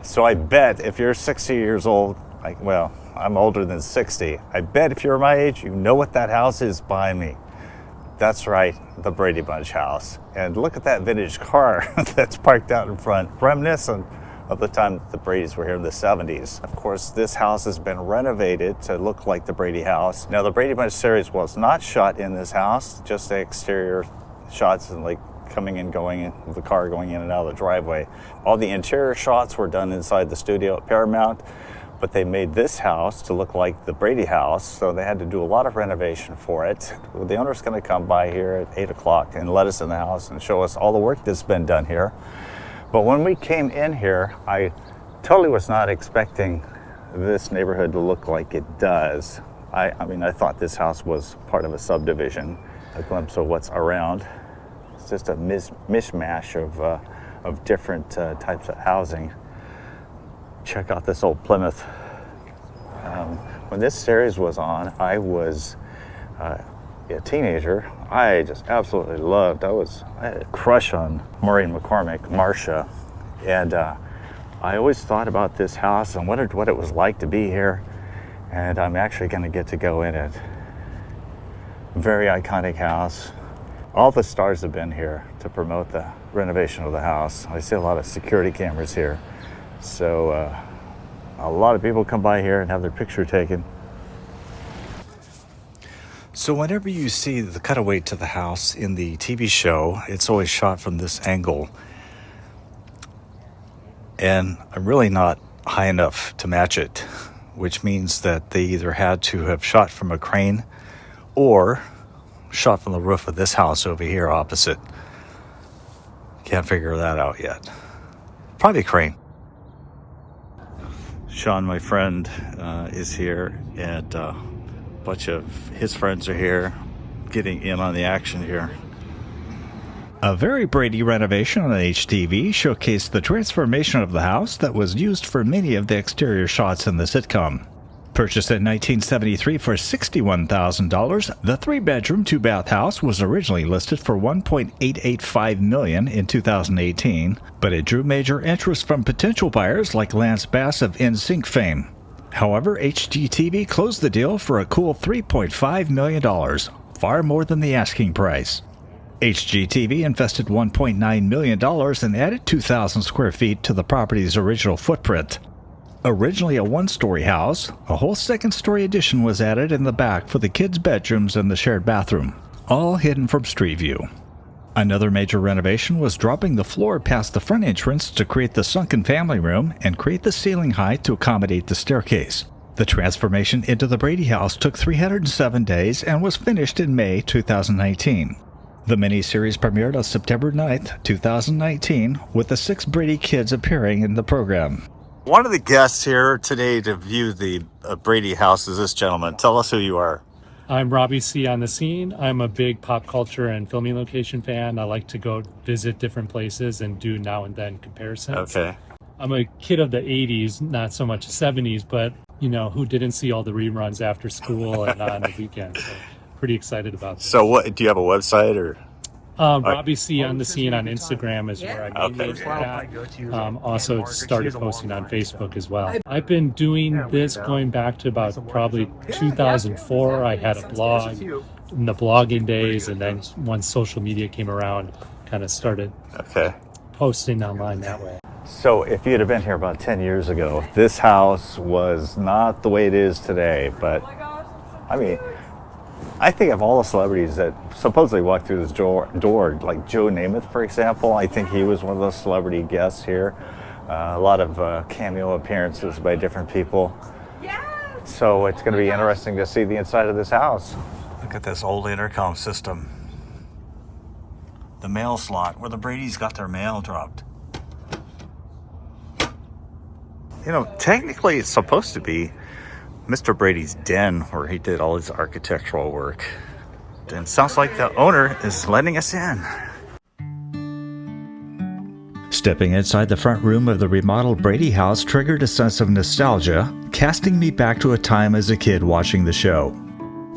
So I bet if you're 60 years old, well, I'm older than 60. I bet if you're my age, you know what that house is behind me. That's right, the Brady Bunch house. And look at that vintage car that's parked out in front, reminiscent of the time that the Bradys were here in the 70s. Of course, this house has been renovated to look like the Brady house. Now, the Brady Bunch series was not shot in this house, just the exterior shots and like coming and going, the car going in and out of the driveway. All the interior shots were done inside the studio at Paramount, but they made this house to look like the Brady house, so they had to do a lot of renovation for it. The owner's gonna come by here at 8 o'clock and let us in the house and show us all the work that's been done here. But when we came in here, I totally was not expecting this neighborhood to look like it does. I mean, I thought this house was part of a subdivision. A glimpse of what's around. It's just a mishmash of different types of housing. Check out this old Plymouth. When this series was on, I was a teenager. I just absolutely loved. I had a crush on Maureen McCormick, Marcia, and I always thought about this house and wondered what it was like to be here. And I'm actually going to get to go in it. Very iconic house. All the stars have been here to promote the renovation of the house. I see a lot of security cameras here. So a lot of people come by here and have their picture taken. So whenever you see the cutaway to the house in the TV show, it's always shot from this angle. And I'm really not high enough to match it, which means that they either had to have shot from a crane or shot from the roof of this house over here opposite. Can't figure that out yet. Probably crane. Sean, my friend, is here, and a bunch of his friends are here, getting in on the action here. A Very Brady Renovation on HGTV showcased the transformation of the house that was used for many of the exterior shots in the sitcom. Purchased in 1973 for $61,000, the 3-bedroom, 2-bath house was originally listed for $1.885 million in 2018, but it drew major interest from potential buyers like Lance Bass of NSYNC fame. However, HGTV closed the deal for a cool $3.5 million, far more than the asking price. HGTV invested $1.9 million and added 2,000 square feet to the property's original footprint. Originally a one-story house, a whole second-story addition was added in the back for the kids' bedrooms and the shared bathroom, all hidden from street view. Another major renovation was dropping the floor past the front entrance to create the sunken family room and create the ceiling height to accommodate the staircase. The transformation into the Brady house took 307 days and was finished in May 2019. The miniseries premiered on September 9th, 2019, with the 6 Brady kids appearing in the program. One of the guests here today to view the Brady house is this gentleman. Tell us who you are. I'm Robbie C. on the scene. I'm a big pop culture and filming location fan. I like to go visit different places and do now and then comparisons. Okay. I'm a kid of the 80s, not so much 70s, but you know, who didn't see all the reruns after school and on the weekend. So pretty excited about this. So what, do you have a website or? Robbie C. on the scene on Instagram is where I mainly do that. Also started posting on Facebook as well. I've been doing this going back to about probably 2004. I had a blog in the blogging days, and then once social media came around, kind of started posting online that way. So if you'd have been here about 10 years ago, this house was not the way it is today, but I mean, I think of all the celebrities that supposedly walked through this door, like Joe Namath, for example. I think he was one of those celebrity guests here. A lot of cameo appearances by different people. So it's going to be interesting to see the inside of this house. Look at this old intercom system. The mail slot where the Bradys got their mail dropped. You know, technically it's supposed to be Mr. Brady's den where he did all his architectural work. And it sounds like the owner is letting us in. Stepping inside the front room of the remodeled Brady house triggered a sense of nostalgia, casting me back to a time as a kid watching the show.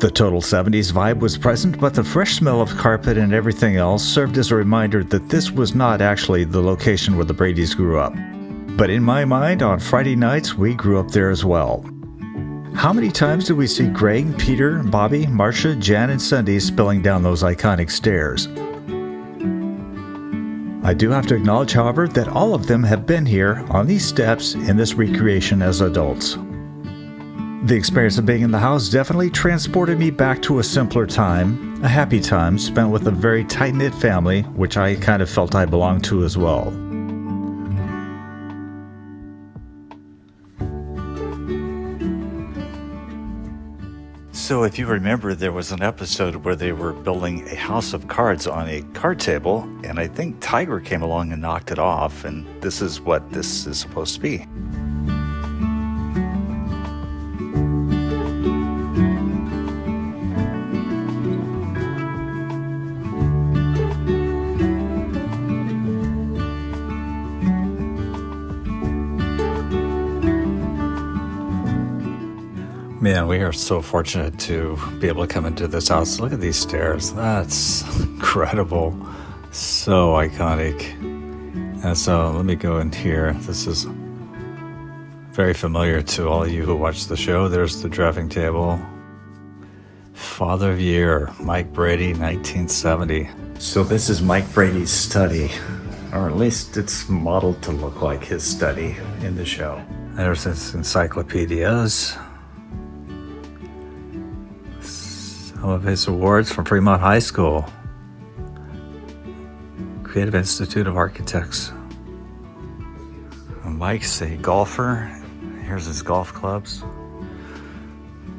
The total 70s vibe was present, but the fresh smell of carpet and everything else served as a reminder that this was not actually the location where the Bradys grew up. But in my mind, on Friday nights, we grew up there as well. How many times did we see Greg, Peter, Bobby, Marcia, Jan, and Cindy spilling down those iconic stairs? I do have to acknowledge, however, that all of them have been here on these steps in this recreation as adults. The experience of being in the house definitely transported me back to a simpler time, a happy time spent with a very tight-knit family, which I kind of felt I belonged to as well. So if you remember, there was an episode where they were building a house of cards on a card table, and I think Tiger came along and knocked it off, and this is what this is supposed to be. Man, we are so fortunate to be able to come into this house. Look at these stairs. That's incredible. So iconic. And so let me go in here. This is very familiar to all of you who watch the show. There's the dressing table. Father of Year, Mike Brady, 1970. So this is Mike Brady's study, or at least it's modeled to look like his study in the show. There's his encyclopedias. Some of his awards from Paramount High School, Creative Institute of Architects. Mike's a golfer. Here's his golf clubs.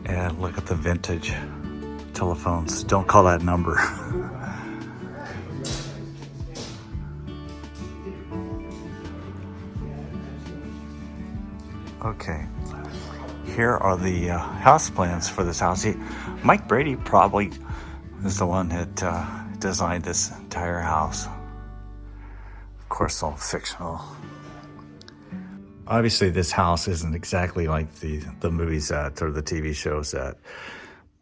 And look at the vintage telephones. Don't call that number. Okay. Here are the house plans for this house. Mike Brady probably is the one that designed this entire house. Of course, all fictional. Obviously, this house isn't exactly like the movie set or the TV show set.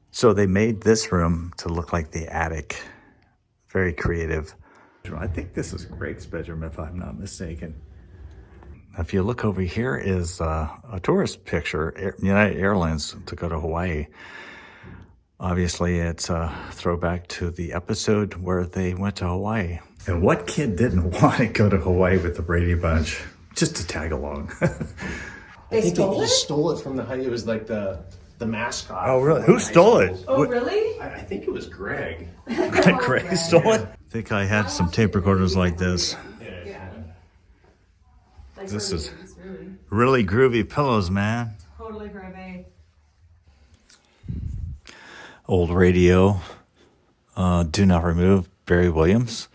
So they made this room to look like the attic. Very creative. I think this is Greg's bedroom, if I'm not mistaken. If you look over here is a tourist picture, United Airlines to go to Hawaii. Obviously, it's a throwback to the episode where they went to Hawaii. And what kid didn't want to go to Hawaii with the Brady Bunch? Just to tag along. They stole it from it was like the mascot. Oh, really? Who stole it? Oh, really? I think it was Greg. Greg stole it? I think I had some tape recorders like this. Yeah. This is really groovy pillows, man. Totally groovy. Old radio, Do Not Remove, Barry Williams.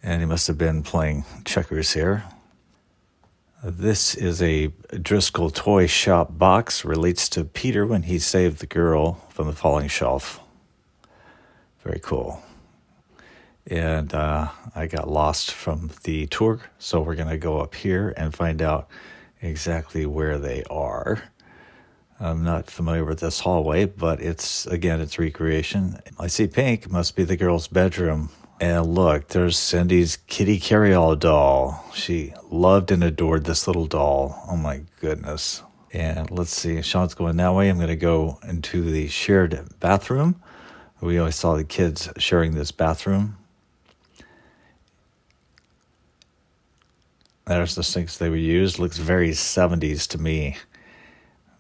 And he must have been playing checkers here. This is a Driscoll toy shop box. Relates to Peter when he saved the girl from the falling shelf. Very cool. And I got lost from the tour, so we're going to go up here and find out exactly where they are. I'm not familiar with this hallway, but it's recreation. I see pink, must be the girl's bedroom. And look, there's Cindy's kitty carryall doll. She loved and adored this little doll. Oh my goodness. And let's see, Sean's going that way. I'm going to go into the shared bathroom. We always saw the kids sharing this bathroom. There's the sinks they would use. Looks very 70s to me.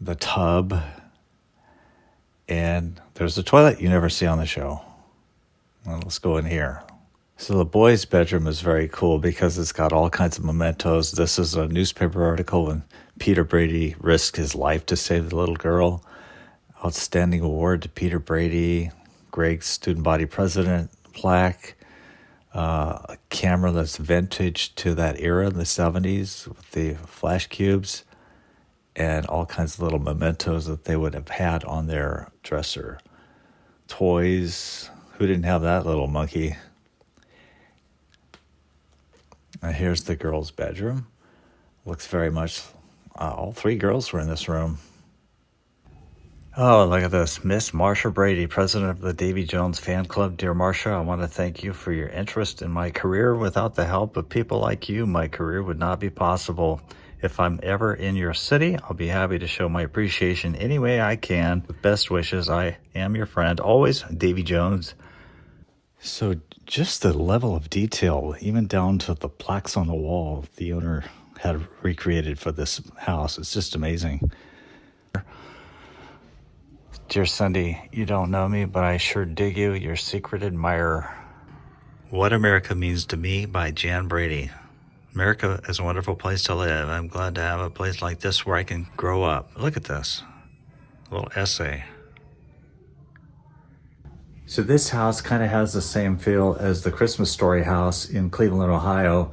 The tub. And there's a toilet you never see on the show. Well, let's go in here. So the boys' bedroom is very cool because it's got all kinds of mementos. This is a newspaper article when Peter Brady risked his life to save the little girl. Outstanding award to Peter Brady. Greg's student body president plaque. A camera that's vintage to that era in the 70s with the flash cubes. And all kinds of little mementos that they would have had on their dresser. Toys. Who didn't have that little monkey? And here's the girls' bedroom. Looks very much, all three girls were in this room. Oh, look at this. Miss Marsha Brady, president of the Davy Jones fan club. Dear Marsha, I want to thank you for your interest in my career. Without the help of people like you, my career would not be possible. If I'm ever in your city, I'll be happy to show my appreciation any way I can. With best wishes, I am your friend, always, Davy Jones. So just the level of detail, even down to the plaques on the wall, the owner had recreated for this house. It's just amazing. Dear Cindy, you don't know me, but I sure dig you, your secret admirer. What America Means to Me by Jan Brady. America is a wonderful place to live. I'm glad to have a place like this where I can grow up. Look at this little essay. So this house kind of has the same feel as the Christmas Story house in Cleveland, Ohio,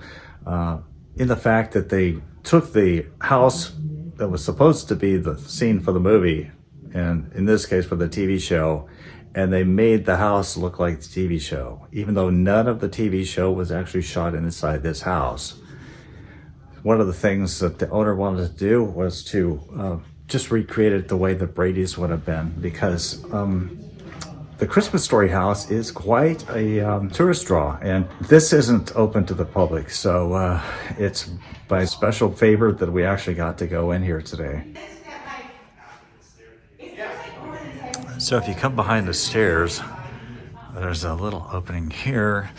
in the fact that they took the house that was supposed to be the scene for the movie, and in this case for the TV show, and they made the house look like the TV show, even though none of the TV show was actually shot inside this house. One of the things that the owner wanted to do was to just recreate it the way the Brady's would have been, because the Christmas Story house is quite a tourist draw, and this isn't open to the public, so it's by special favor that we actually got to go in here today. So if you come behind the stairs, there's a little opening here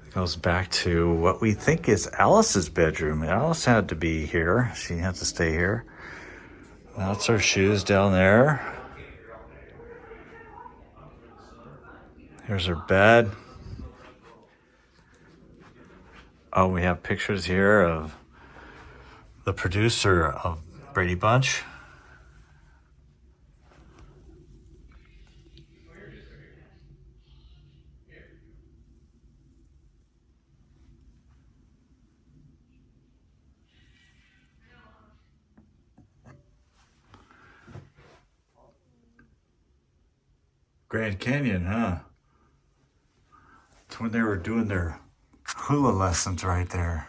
that goes back to what we think is Alice's bedroom. Alice had to be here. She had to stay here. That's her shoes down there. Here's her bed. Oh, we have pictures here of the producer of Brady Bunch. Grand Canyon, huh? It's when they were doing their hula lessons right there.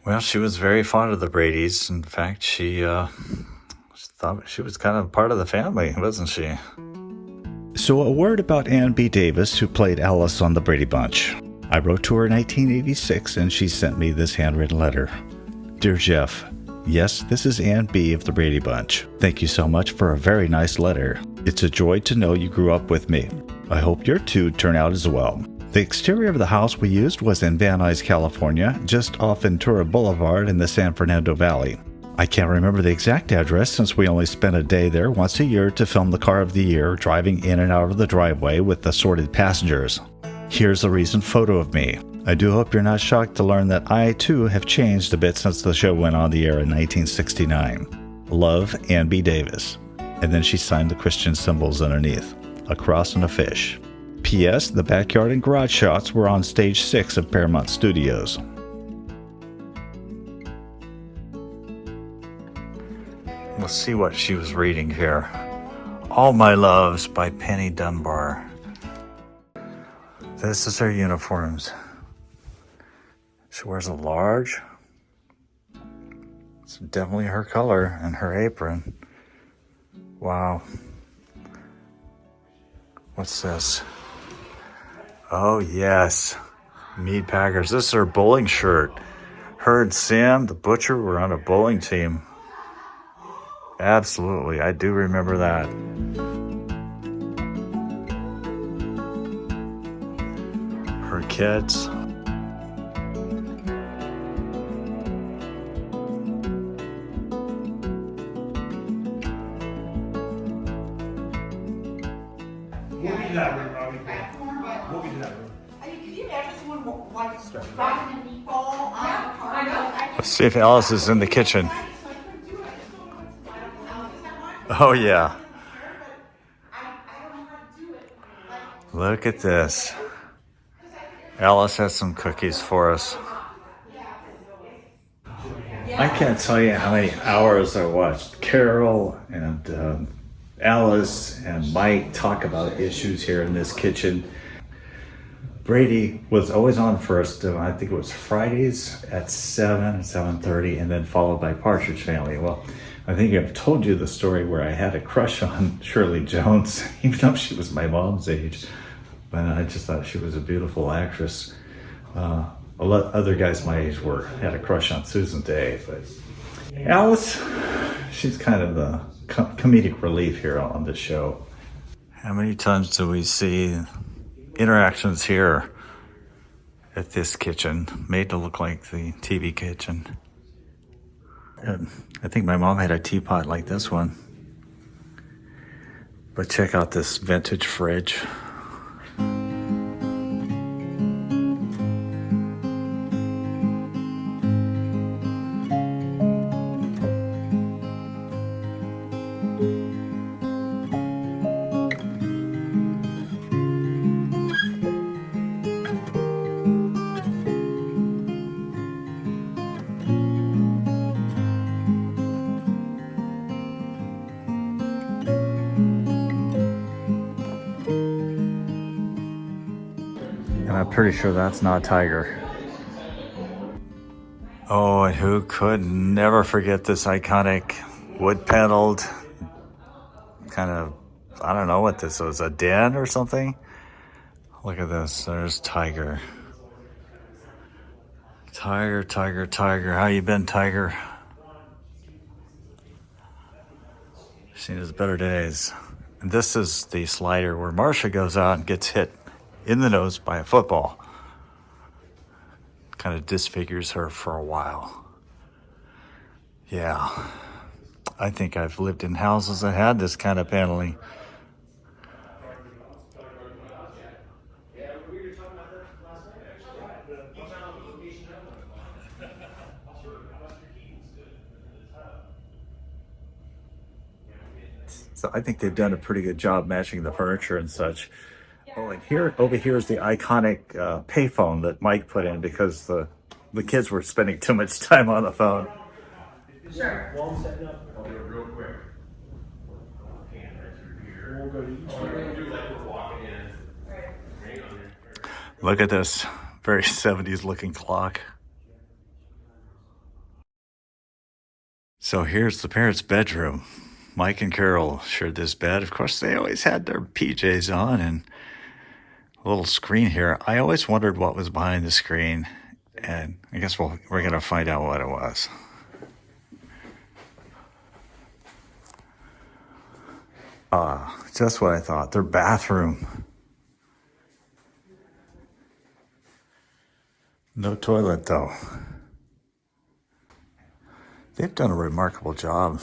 Well, she was very fond of the Bradys. In fact, she thought she was kind of part of the family, wasn't she? So a word about Ann B. Davis, who played Alice on the Brady Bunch. I wrote to her in 1986, and she sent me this handwritten letter. Dear Jeff, yes, this is Ann B. of the Brady Bunch. Thank you so much for a very nice letter. It's a joy to know you grew up with me. I hope your two turn out as well. The exterior of the house we used was in Van Nuys, California, just off Ventura Boulevard in the San Fernando Valley. I can't remember the exact address since we only spent a day there once a year to film the Car of the Year, driving in and out of the driveway with assorted passengers. Here's a recent photo of me. I do hope you're not shocked to learn that I, too, have changed a bit since the show went on the air in 1969. Love, Ann B. Davis. And then she signed the Christian symbols underneath, a cross and a fish. P.S. The backyard and garage shots were on stage 6 of Paramount Studios. Let's see what she was reading here. All My Loves by Penny Dunbar. This is her uniforms. She wears a large. It's definitely her color and her apron. Wow. What's this? Oh, yes. Meat Packers. This is her bowling shirt. Her and Sam, the butcher, were on a bowling team. Absolutely. I do remember that. Her kids. Let's see if Alice is in the kitchen. Oh, yeah. Look at this. Alice has some cookies for us. I can't tell you how many hours I watched Carol and Alice and Mike talk about issues here in this kitchen. Brady was always on first. I think it was Fridays at 7, 7:30, and then followed by Partridge Family. Well, I think I've told you the story where I had a crush on Shirley Jones, even though she was my mom's age. But I just thought she was a beautiful actress. A lot other guys my age had a crush on Susan Day, but Alice, she's kind of the comedic relief here on the show. How many times do we see interactions here at this kitchen made to look like the TV kitchen? And I think my mom had a teapot like this one. But check out this vintage fridge. And I'm pretty sure that's not Tiger. Oh, and who could never forget this iconic wood paneled kind of, I don't know what this was, a den or something? Look at this, there's Tiger. Tiger, Tiger, Tiger, how you been, Tiger? Seen his better days. And this is the slider where Marcia goes out and gets hit in the nose by a football. Kind of disfigures her for a while. Yeah, I think I've lived in houses that had this kind of paneling. So I think they've done a pretty good job matching the furniture and such. Oh, and here, over here is the iconic payphone that Mike put in because the kids were spending too much time on the phone. Sure. While I'm setting up, I'll do it real quick. We'll go to each do like we're walking in. Hang on there. Look at this very 70s looking clock. So here's the parents' bedroom. Mike and Carol shared this bed. Of course, they always had their PJs on and a little screen here. I always wondered what was behind the screen, and I guess we're going to find out what it was. Just what I thought. Their bathroom. No toilet, though. They've done a remarkable job.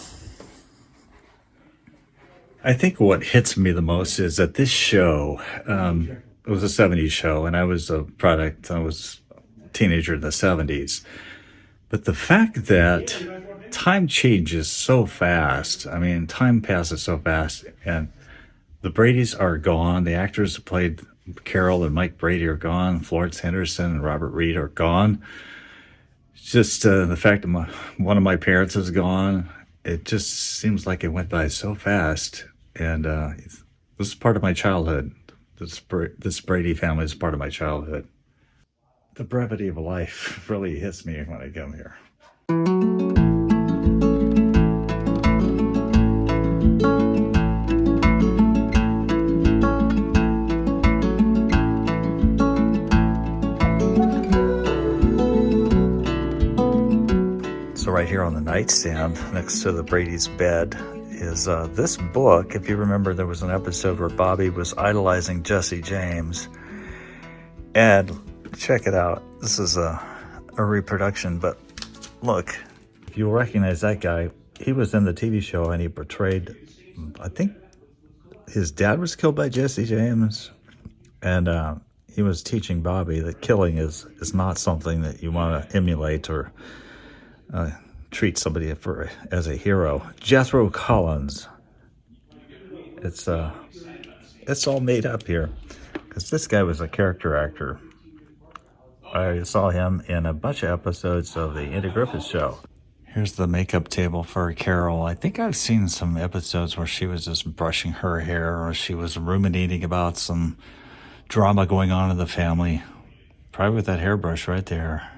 I think what hits me the most is that this show, it was a 70s show, and I was a teenager in the 70s. But the fact that time changes so fast, I mean, time passes so fast, and the Bradys are gone. The actors who played Carol and Mike Brady are gone. Florence Henderson and Robert Reed are gone. Just the fact that one of my parents is gone, it just seems like it went by so fast. And this is part of my childhood. This Brady family is part of my childhood. The brevity of life really hits me when I come here. So right here on the nightstand next to the Brady's bed is this book. If you remember, there was an episode where Bobby was idolizing Jesse James. And check it out. This is a reproduction, but look, if you'll recognize that guy, he was in the TV show and he portrayed, I think his dad was killed by Jesse James. And he was teaching Bobby that killing is not something that you want to emulate or treat somebody as a hero. Jethro Collins. It's all made up here because this guy was a character actor. I saw him in a bunch of episodes of the Andy Griffith Show. Here's the makeup table for Carol. I think I've seen some episodes where she was just brushing her hair or she was ruminating about some drama going on in the family. Probably with that hairbrush right there.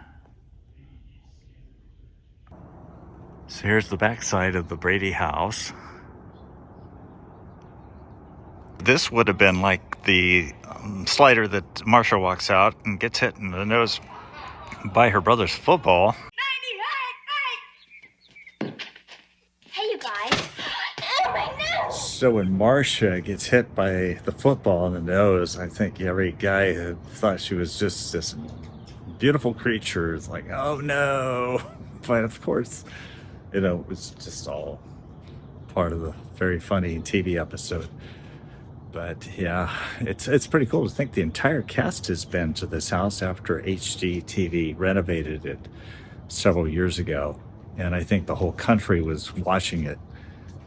So here's the backside of the Brady house. This would have been like the slider that Marcia walks out and gets hit in the nose by her brother's football. guys. Oh, my nose. So when Marcia gets hit by the football in the nose, I think every guy who thought she was just this beautiful creature is like, oh no. But of course, it was just all part of the very funny TV episode. But yeah, it's pretty cool to think the entire cast has been to this house after HGTV renovated it several years ago. And I think the whole country was watching it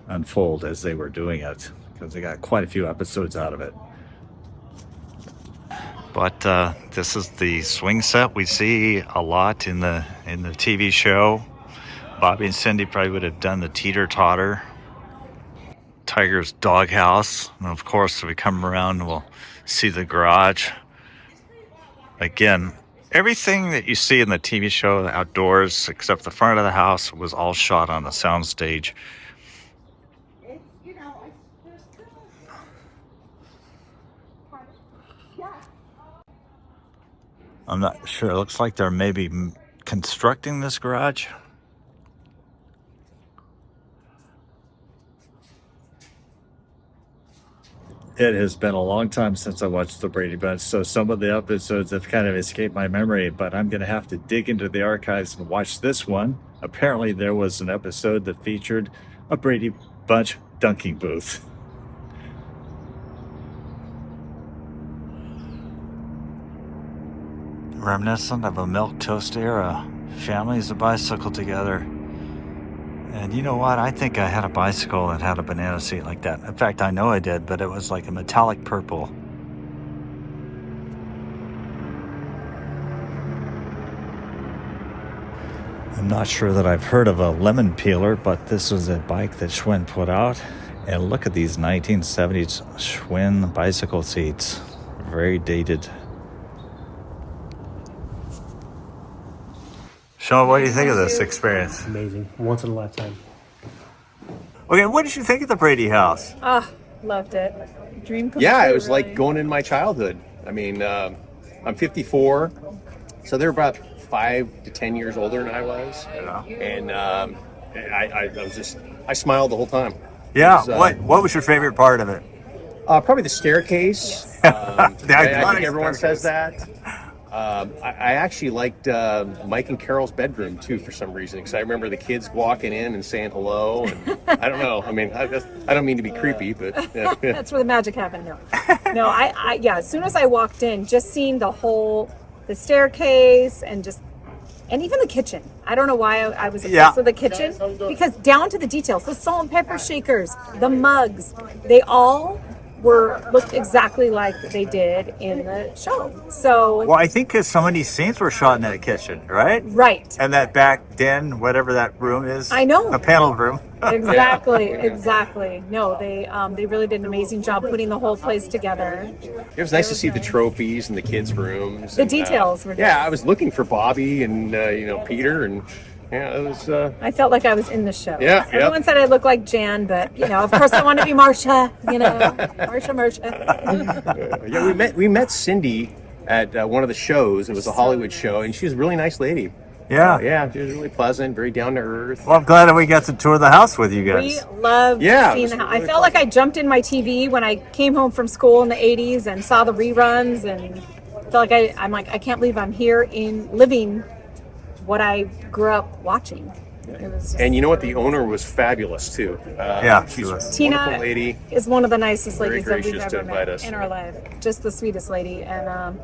unfold as they were doing it, because they got quite a few episodes out of it. But this is the swing set we see a lot in the TV show. Bobby and Cindy probably would have done the teeter-totter. Tiger's doghouse. And of course, if we come around, we'll see the garage. Again, everything that you see in the TV show, the outdoors, except the front of the house, was all shot on the soundstage. I'm not sure. It looks like they're maybe constructing this garage. It has been a long time since I watched the Brady Bunch, so some of the episodes have kind of escaped my memory, but I'm going to have to dig into the archives and watch this one. Apparently there was an episode that featured a Brady Bunch dunking booth. Reminiscent of a milquetoast era. Families of bicycle together. And you know what? I think I had a bicycle that had a banana seat like that. In fact, I know I did, but it was like a metallic purple. I'm not sure that I've heard of a lemon peeler, but this was a bike that Schwinn put out. And look at these 1970s Schwinn bicycle seats. Very dated. Sean, what do you think of this experience? Amazing. Once in a lifetime. Okay, what did you think of the Brady house? Loved it. Dream come Yeah, true, it was really. like going in my childhood. I mean, I'm 54, so they're about 5 to 10 years older than I was. Yeah. And I smiled the whole time. Yeah, It was, what was your favorite part of it? Probably the staircase. I think everyone says that. I actually liked Mike and Carol's bedroom too for some reason, because I remember the kids walking in and saying hello, and I don't know. I mean, I don't mean to be creepy, but yeah. That's where the magic happened. No, yeah. As soon as I walked in, just seeing the staircase and even the kitchen. I don't know why I was obsessed with the kitchen, because down to the details, the salt and pepper shakers, the mugs, they all looked exactly like they did in the show. So, well, I think because some of these scenes were shot in that kitchen, right? Right. And that back den, whatever that room is. I know. A panel room. Exactly. No, they really did an amazing job putting the whole place together. It was nice to see the trophies in the kids' rooms. The details were. Yeah, I was looking for Bobby and Peter, and yeah, it was. I felt like I was in the show. Yeah. Everyone said I looked like Jan, but of course I want to be Marcia. Marcia. Yeah, we met Cindy at one of the shows. It was a Hollywood show, and she was a really nice lady. Yeah. Yeah, she was really pleasant, very down to earth. Well, I'm glad that we got to tour the house with you guys. We loved seeing the house. I felt like I jumped in my TV when I came home from school in the 80s and saw the reruns, and felt like I can't believe I'm here living what I grew up watching. It was And you know what? The owner was fabulous too. She's a Tina wonderful lady. is one of the nicest Very ladies that we've gracious to ever invite met us. in our life. Just the sweetest lady, and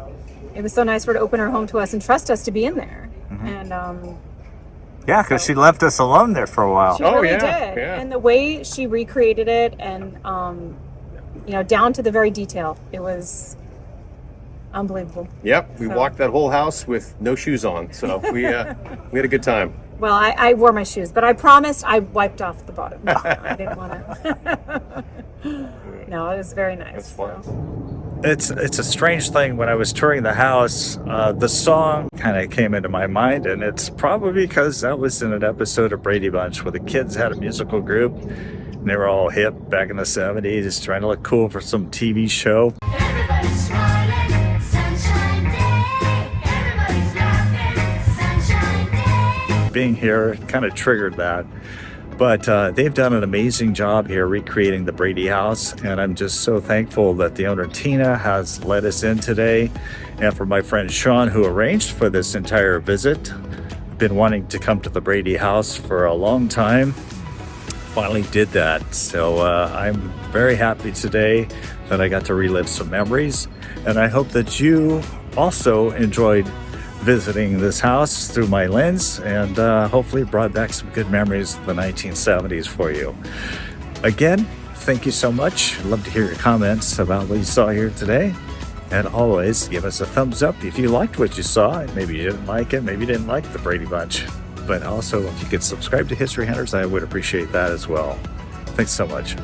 it was so nice for her to open her home to us and trust us to be in there. Mm-hmm. And Yeah, because she left us alone there for a while. she really did. Yeah. And the way she recreated it, and down to the very detail, it was unbelievable. Yep, we walked that whole house with no shoes on, so we had a good time. Well, I wore my shoes, but I promised I wiped off the bottom. I didn't want to. No, it was very nice. That's fun. It's a strange thing. When I was touring the house, the song kind of came into my mind, and it's probably because that was in an episode of Brady Bunch where the kids had a musical group, and they were all hip back in the 70s, just trying to look cool for some TV show. Everybody's smiling, sunshine day. Everybody's laughing, sunshine day. Being here kind of triggered that. But they've done an amazing job here recreating the Brady house, and I'm just so thankful that the owner Tina has let us in today, and for my friend Sean, who arranged for this entire visit. Been wanting to come to the Brady house for a long time. Finally did that. So I'm very happy today that I got to relive some memories, and I hope that you also enjoyed visiting this house through my lens, and hopefully brought back some good memories of the 1970s for you. Again, thank you so much. I'd love to hear your comments about what you saw here today. And always give us a thumbs up if you liked what you saw. Maybe you didn't like it, maybe you didn't like the Brady Bunch. But also, if you could subscribe to History Hunters, I would appreciate that as well. Thanks so much.